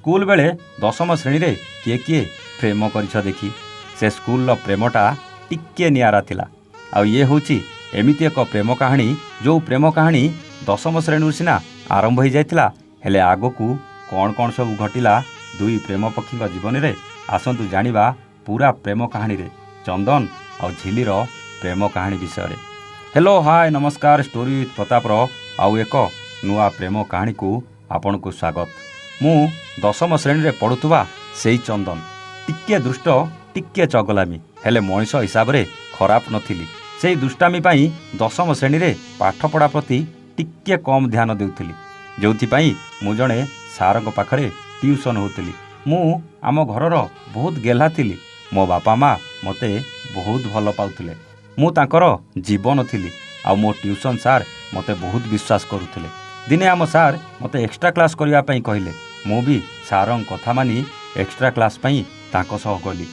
School बेले दशम श्रेणी रे किए किए प्रेम करिछ देखी से स्कूल प्रेमटा टिके नियारा थिला। आ ये होची एमिति एक प्रेम कहानी जो प्रेम कहानी दशम श्रेणी सिना आरंभ हो जाइथिला हेले आगकू कौन कौन सब घटिला दुई प्रेम पक्षी जीवन में आसतु जानिबा पूरा प्रेम कहानी रे चंदन और झिलीर प्रेम कहानी विषय। हेलो हाय नमस्कार स्टोरी विथ प्रतापर आउ एक नुआ प्रेम कहानी को आपण को स्वागत। मु दशम श्रेणी रे पढ़ुवा से चंदन टिके दुष्ट टिके चगलामी हेले मनीष हिसाब रे खराब नथिली। से दुष्टामी पाई दशम श्रेणी रे पाठ पढ़ा प्रति टिके कम ध्यान देउथिली जोथिपाई मु जणे सारक पाखरे ट्यूशन होतली। मु आम घरर बहुत गेला थिली। मो बापा माँ मते बहुत भल पाउथिले। मु तांकर जीवन थिली आ मो ट्यूशन सार मते बहुत विश्वास करुथिले। दिने आम सार मते एक्स्ट्रा क्लास करिया पई कहिले। मु भी सारंग कथा मानी एक्स्ट्रा क्लास पई तांको सह गली।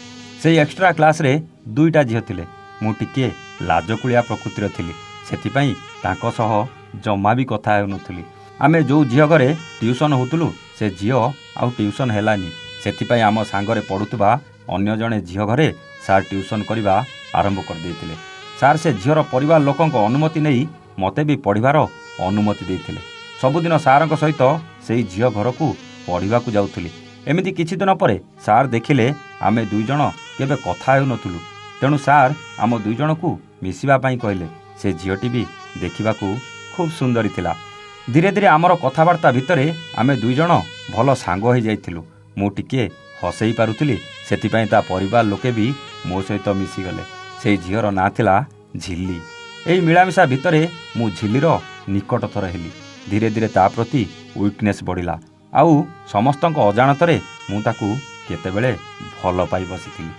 से एक्स्ट्रा क्लास रे दुईटा झियो थिले। मु टिके लाजकुलिया प्रकृतिर थिली सेति पई तांको सह जम्मा भी कथा हेउनथिली। आमे जो झियो घरे ट्यूशन होतलु से झियो आउ ट्यूशन हेलानी सेतिपाई आम सांगरे पढ़ुवा अन्य जड़े झियो घरे सार ट्यूशन करवा आरंभ कर देइथिले। सार से झियोर परिवार लोकंक अनुमति नहीं मते भी पढ़िबार अनुमति देइथिले। सबुदिन सारंक सहित से झियो घर को पढ़ा जाउथुली। एमिति किछि दिन परे सार देखिले आमे दुई जण केबे कथा हेउनथुलु तेणु सार आम दुई जण को मिसिबा पई कहिले। से झियोटी भी देखिबाकू खूब सुंदरी थिला। धीरे धीरे आमर कथबार्ता भितरे आमे दुई जण भल सांग हो जाइथिलु। मु टिके हसई पारुथिली सेतिपाई ता परिवार लोके भी मो सहित मिसिगले। से झियर ना थिला झिल्ली। एई मिलामिशा भितरे मु झिल्लीर निकटतर हेली। धीरे धीरे ता प्रति वीकनेस बढ़िला आउ समस्तक अजाणतरे मु ताकू केतेबेले भल पाई बसिथिली।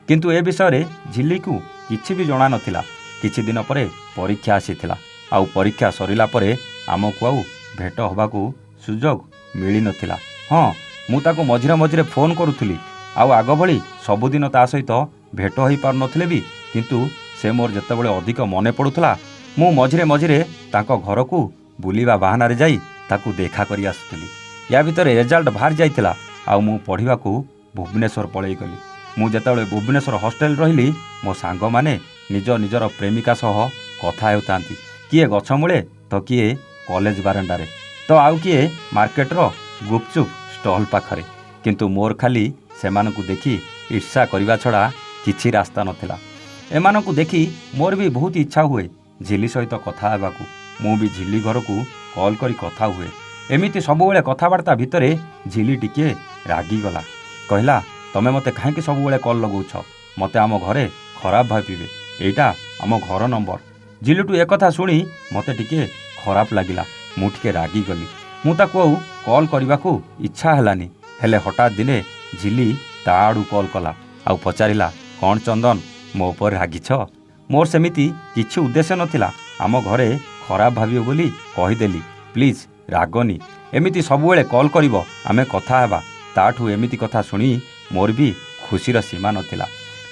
किंतु ए विषय रे झिल्ली को किछि भी जणा नथिला। किछि दिन परे परीक्षा आसीथिला आउ परीक्षा सरिला परे आमको आउ भेट होबाकू सुजोग मिली नथिला। हाँ मु ताको मझिरे मझिरे फोन करुथुली आउ आग भली सबुदिन ता सहित भेट होई पार नथिले भी किंतु से मोर जेतेबेले अधिक मने पड़ुथला मु मझिरे मझिरे ताको घर को बुलिबा बहाना रे जाई ताकू देखा करी आसुथुली। या भितर रिजल्ट बाहर जाइथिला आउ मु पढ़िबाकू भुवनेश्वर पळेई गली। मु जेतेबेले भुवनेश्वर हॉस्टेल रहिली मो सांग माने निज निजर प्रेमिका सह कथा हेउतांती। किए गछ मूले तो किए कॉलेज बारंडारे तो आउ किए मार्केटर गुपचुप स्टॉल पाखरे। किंतु मोर खाली सेमानकु देखी ईर्षा करिवा छड़ा किछि रास्ता नथिला। एमानकु देखी मोर भी बहुत इच्छा हुए झिली सहित कथा हेबाकू। मु भी झिली घर को कॉल करी कथा हुए। एमिति सबुबेले कथाबार्ता भितरे झिली टिके रागी गला। कहला तमे मते काहेकि सबुबेले कॉल लगौछ मते आम घरे खराब भाबिबे एटा आम घर नंबर। झिलुटू एक कथा शुणी मते टिके खराब लागिला। मु टिके रागी गली। मु ताकू कॉल करबाकू इच्छा हेलानी। हेले हठात दिने झिली ता आडू कॉल कला आउ पचारिला कौन चंदन मो उपर रागिछ। मोर सेमिति किछि उद्देश्य नथिला। आम घरे खराब भाबियो बोली कहिदेली प्लीज रागनी एमिति सबुबेले कॉल करिवो आमे कथा हेबा। ताठू एमिति कथा शुणी मोर भी खुशीर सीमा नथिला।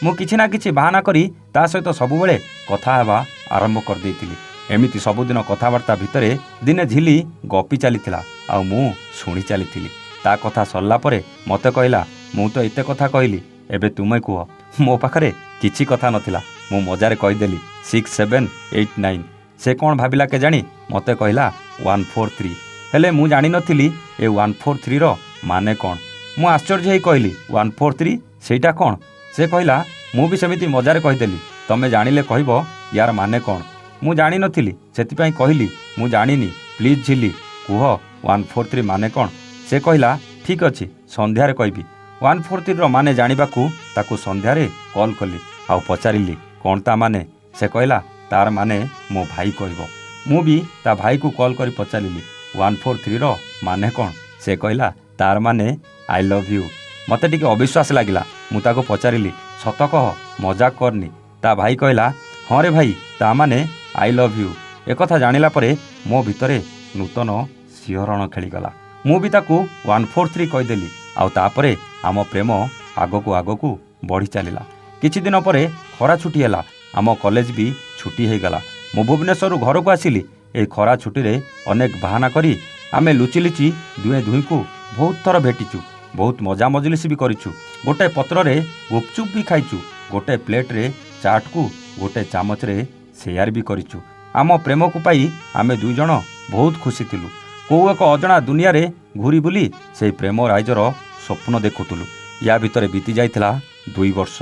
मु किछि ना किछि बहाना करी ता सहित सबुबेले कथा हेबा आरंभ कर देइतिली। एमिति सबुदिन कथाबार्ता भितरे दिने झिली गपी चलीथिला आ मु शुणी चलीथिली। ता कथा सरला परे मते कहला मु तो एते कथा कहली एबे तुमे कुह। मो पाखरे किछि कथा नथिला। मु मजारे कहिदेली 6 7 8 9। से कोन भाबिला के जानी मते कहला 143। हेले मु जानि नथिली ए 143 रो माने कोन। मु आश्चर्य हेई कहली 143 सेटा कोन। से कहला मु भी सेमिति मजारे कहिदेली तमे जानिले कहबो यार माने कोन। मु जानि नथिली सेतिपाई कहली मु जानिनी प्लीज झिली कुह 143 माने कोन। से कहला ठीक अछि संध्यारे कहबी। 143 रो माने जानिबाकू ताकू संध्यारे कॉल कली आउ पचारिली कोन ता माने। से कहला तार माने मो भाई कहबो। मु भी ता भाई को कॉल करी पचारिली 143 रो माने कोन। से कहला तार माने आई लव यू। मते टिके अविश्वास लागिला। मु ताको पचारिली सत कह मजाक करनी। ता भाई कहला हाँ रे भाई ता माने आई लव यू। एक कथा जानिला परे मो भितरे नूतन सिहरण खेलीगला। मु भी ताकू 143 कहिदेली आउ तापरे आम प्रेम आगकू आगकू बढ़ी चलिला। किछि दिन परे खरा छुट्टी हैला। आम कॉलेज भी छुट्टी हो गला। मु भुवनेश्वर घर को आसिली। ए खरा छुट्टी रे अनेक बहाना करी आमे लुचि लुचि दुए दुई को बहुत थर भेटिचु। ବହୁତ ମଜା ମଜଲିସ ବି କରିଛୁ। ଗୋଟେ ପତ୍ରରେ ଗୁପଚୁପ୍ ବି ଖାଇଛୁ। ଗୋଟେ ପ୍ଲେଟ୍ରେ ଚାଟ୍କୁ ଗୋଟେ ଚାମଚରେ ସେୟାର ବି କରିଛୁ। ଆମ ପ୍ରେମକୁ ପାଇ ଆମେ ଦୁଇ ଜଣ ବହୁତ ଖୁସି ଥିଲୁ। କେଉଁ ଏକ ଅଜଣା ଦୁନିଆରେ ଘୁରି ବୁଲି ସେହି ପ୍ରେମ ରାଇଜର ସ୍ୱପ୍ନ ଦେଖୁଥିଲୁ। ୟା ଭିତରେ ବିତି ଯାଇଥିଲା 2 ବର୍ଷ।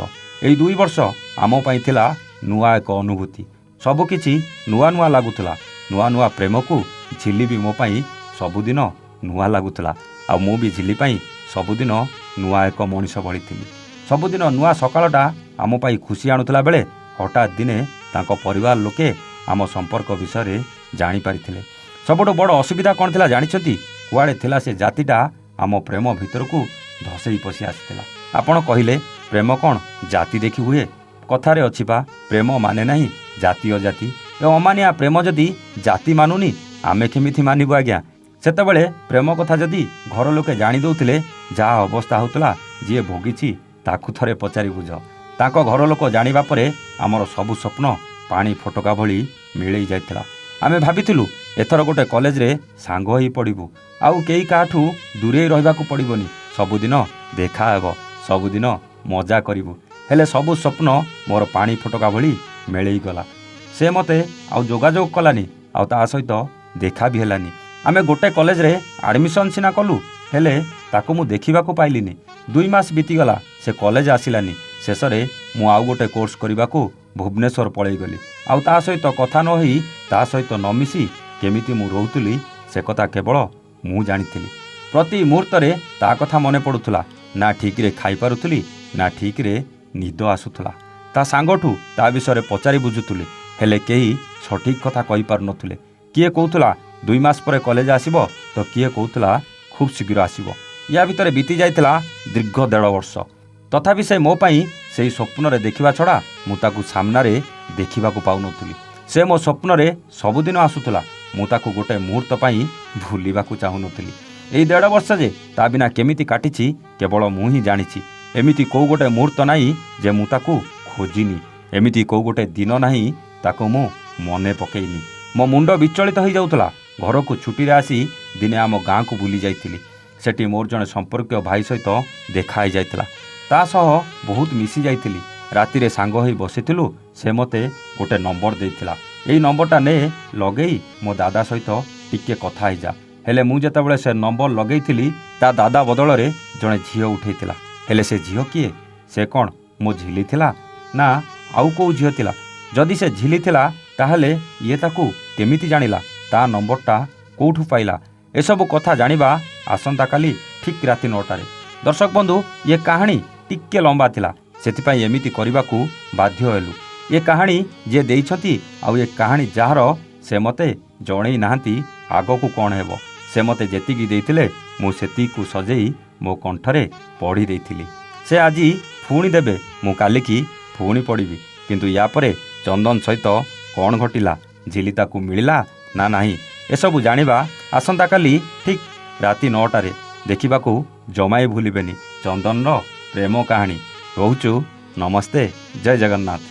ଏଇ 2 ବର୍ଷ ଆମ ପାଇଁ ଥିଲା ନୂଆ ଏକ ଅନୁଭୂତି। ସବୁକିଛି ନୂଆ ନୂଆ ଲାଗୁଥିଲା। ନୂଆ ନୂଆ ପ୍ରେମକୁ ଝିଲି ବି ମୋ ପାଇଁ ସବୁଦିନ ନୂଆ ଲାଗୁଥିଲା। ଆଉ ମୁଁ ବି ଝିଲି ପାଇଁ ସବୁଦିନ ନୂଆ ଏକ ମଣିଷ ଭଳି ଥିଲି। ସବୁଦିନ ନୂଆ ସକାଳଟା ଆମ ପାଇଁ ଖୁସି ଆଣୁଥିଲା ବେଳେ ହଠାତ୍ ଦିନେ ତାଙ୍କ ପରିବାର ଲୋକେ ଆମ ସମ୍ପର୍କ ବିଷୟରେ ଜାଣିପାରିଥିଲେ। ସବୁଠୁ ବଡ଼ ଅସୁବିଧା କ'ଣ ଥିଲା ଜାଣିଛନ୍ତି? କୁଆଡ଼େ ଥିଲା ସେ ଜାତିଟା ଆମ ପ୍ରେମ ଭିତରକୁ ଧସେଇ ପଶି ଆସିଥିଲା। ଆପଣ କହିଲେ ପ୍ରେମ କ'ଣ ଜାତି ଦେଖି ହୁଏ? କଥାରେ ଅଛି ବା, ପ୍ରେମ ମାନେ ନାହିଁ ଜାତି ଅଜାତି। ଏ ଅମାନିଆ ପ୍ରେମ ଯଦି ଜାତି ମାନୁନି ଆମେ କେମିତି ମାନିବୁ ଆଜ୍ଞା? ସେତେବେଳେ ପ୍ରେମ କଥା ଯଦି ଘର ଲୋକେ ଜାଣି ଦେଉଥିଲେ ଯାହା ଅବସ୍ଥା ହେଉଥିଲା, ଯିଏ ଭୋଗିଛି ତାକୁ ଥରେ ପଚାରି ବୁଝ। ତାଙ୍କ ଘର ଲୋକ ଜାଣିବା ପରେ ଆମର ସବୁ ସ୍ୱପ୍ନ ପାଣି ଫୋଟକା ଭଳି ମିଳେଇ ଯାଇଥିଲା। ଆମେ ଭାବିଥିଲୁ ଏଥର ଗୋଟେ କଲେଜରେ ସାଙ୍ଗ ହୋଇ ପଡ଼ିବୁ। ଆଉ କେହି କାହାଠୁ ଦୂରେଇ ରହିବାକୁ ପଡ଼ିବନି। ସବୁଦିନ ଦେଖା ହେବ, ସବୁଦିନ ମଜା କରିବୁ। ହେଲେ ସବୁ ସ୍ୱପ୍ନ ମୋର ପାଣି ଫୋଟକା ଭଳି ମିଳେଇଗଲା। ସେ ମୋତେ ଆଉ ଯୋଗାଯୋଗ କଲାନି, ଆଉ ତା ସହିତ ଦେଖା ବି ହେଲାନି। ଆମେ ଗୋଟେ କଲେଜରେ ଆଡ଼ମିସନ୍ ସିନା କଲୁ, ହେଲେ ତାକୁ ମୁଁ ଦେଖିବାକୁ ପାଇଲିନି। 2 ମାସ ବିତିଗଲା, ସେ କଲେଜ ଆସିଲାନି। ଶେଷରେ ମୁଁ ଆଉ ଗୋଟେ କୋର୍ସ କରିବାକୁ ଭୁବନେଶ୍ୱର ପଳେଇଗଲି। ଆଉ ତା ସହିତ କଥା ନ ହୋଇ, ତା ସହିତ ନ ମିଶି କେମିତି ମୁଁ ରହୁଥିଲି ସେ କଥା କେବଳ ମୁଁ ଜାଣିଥିଲି। ପ୍ରତି ମୁହୂର୍ତ୍ତରେ ତା କଥା ମନେ ପଡ଼ୁଥିଲା। ନା ଠିକ୍ରେ ଖାଇପାରୁଥିଲି, ନା ଠିକ୍ରେ ନିଦ ଆସୁଥିଲା। ତା ସାଙ୍ଗଠୁ ତା ବିଷୟରେ ପଚାରି ବୁଝୁଥିଲି, ହେଲେ କେହି ସଠିକ୍ କଥା କହିପାରୁନଥିଲେ। କିଏ କହୁଥିଲା 2 ମାସ ପରେ କଲେଜ ଆସିବ, ତ କିଏ କହୁଥିଲା ଖୁବ୍ ଶୀଘ୍ର ଆସିବ। ୟା ଭିତରେ ବିତି ଯାଇଥିଲା ଦୀର୍ଘ 1.5 ବର୍ଷ। ତଥାପି ସେ ମୋ ପାଇଁ ସେହି ସ୍ୱପ୍ନରେ ଦେଖିବା ଛଡ଼ା ମୁଁ ତାକୁ ସାମ୍ନାରେ ଦେଖିବାକୁ ପାଉନଥିଲି। ସେ ମୋ ସ୍ୱପ୍ନରେ ସବୁଦିନ ଆସୁଥିଲା। ମୁଁ ତାକୁ ଗୋଟେ ମୁହୂର୍ତ୍ତ ପାଇଁ ଭୁଲିବାକୁ ଚାହୁଁନଥିଲି। ଏଇ 1.5 ବର୍ଷ ଯେ ତା ବିନା କେମିତି କାଟିଛି କେବଳ ମୁଁ ହିଁ ଜାଣିଛି। ଏମିତି କେଉଁ ଗୋଟେ ମୁହୂର୍ତ୍ତ ନାହିଁ ଯେ ମୁଁ ତାକୁ ଖୋଜିନି। ଏମିତି କେଉଁ ଗୋଟେ ଦିନ ନାହିଁ ତାକୁ ମୁଁ ମନେ ପକେଇନି। ମୋ ମୁଣ୍ଡ ବିଚଳିତ ହୋଇଯାଉଥିଲା। ଘରକୁ ଛୁଟିରେ ଆସି ଦିନେ ଆମ ଗାଁକୁ ବୁଲି ଯାଇଥିଲି। ସେଠି ମୋର ଜଣେ ସମ୍ପର୍କୀୟ ଭାଇ ସହିତ ଦେଖା ହେଇଯାଇଥିଲା। ତା ସହ ବହୁତ ମିଶି ଯାଇଥିଲି। ରାତିରେ ସାଙ୍ଗ ହୋଇ ବସିଥିଲୁ। ସେ ମୋତେ ଗୋଟେ ନମ୍ବର ଦେଇଥିଲା। ଏଇ ନମ୍ବରଟା ନେ, ଲଗେଇ ମୋ ଦାଦା ସହିତ ଟିକେ କଥା ହେଇଯା। ହେଲେ ମୁଁ ଯେତେବେଳେ ସେ ନମ୍ବର ଲଗେଇଥିଲି, ତା ଦାଦା ବଦଳରେ ଜଣେ ଝିଅ ଉଠେଇଥିଲା। ହେଲେ ସେ ଝିଅ କିଏ? ସେ କ'ଣ ମୋ ଝିଲି ଥିଲା, ନା ଆଉ କେଉଁ ଝିଅ ଥିଲା? ଯଦି ସେ ଝିଲି ଥିଲା, ତାହେଲେ ଇଏ ତାକୁ କେମିତି ଜାଣିଲା? ତା ନମ୍ବରଟା କେଉଁଠୁ ପାଇଲା? ଏସବୁ କଥା ଜାଣିବା ଆସନ୍ତାକାଲି ଠିକ୍ ରାତି 9ଟାରେ। ଦର୍ଶକ ବନ୍ଧୁ, ଏ କାହାଣୀ ଟିକେ ଲମ୍ବା ଥିଲା, ସେଥିପାଇଁ ଏମିତି କରିବାକୁ ବାଧ୍ୟ ହେଲୁ। ଏ କାହାଣୀ ଯିଏ ଦେଇଛନ୍ତି, ଆଉ ଏ କାହାଣୀ ଯାହାର, ସେ ମୋତେ ଜଣେଇ ନାହାନ୍ତି ଆଗକୁ କ'ଣ ହେବ। ସେ ମୋତେ ଯେତିକି ଦେଇଥିଲେ ମୁଁ ସେତିକିକୁ ସଜେଇ ମୋ କଣ୍ଠରେ ପଢ଼ି ଦେଇଥିଲି। ସେ ଆଜି ପୁଣି ଦେବେ, ମୁଁ କାଲିକି ପୁଣି ପଢ଼ିବି। କିନ୍ତୁ ୟା ପରେ ଚନ୍ଦନ ସହିତ କ'ଣ ଘଟିଲା, ଝିଲି ତାକୁ ମିଳିଲା ନା ନାହିଁ, ଏସବୁ ଜାଣିବା ଆସନ୍ତାକାଲି ଠିକ୍ ରାତି 9ଟାରେ। ଦେଖିବାକୁ ଜମାଇ ଭୁଲିବେନି ଚନ୍ଦନର ପ୍ରେମ କାହାଣୀ। ରହୁଛୁ, ନମସ୍ତେ, ଜୟ ଜଗନ୍ନାଥ।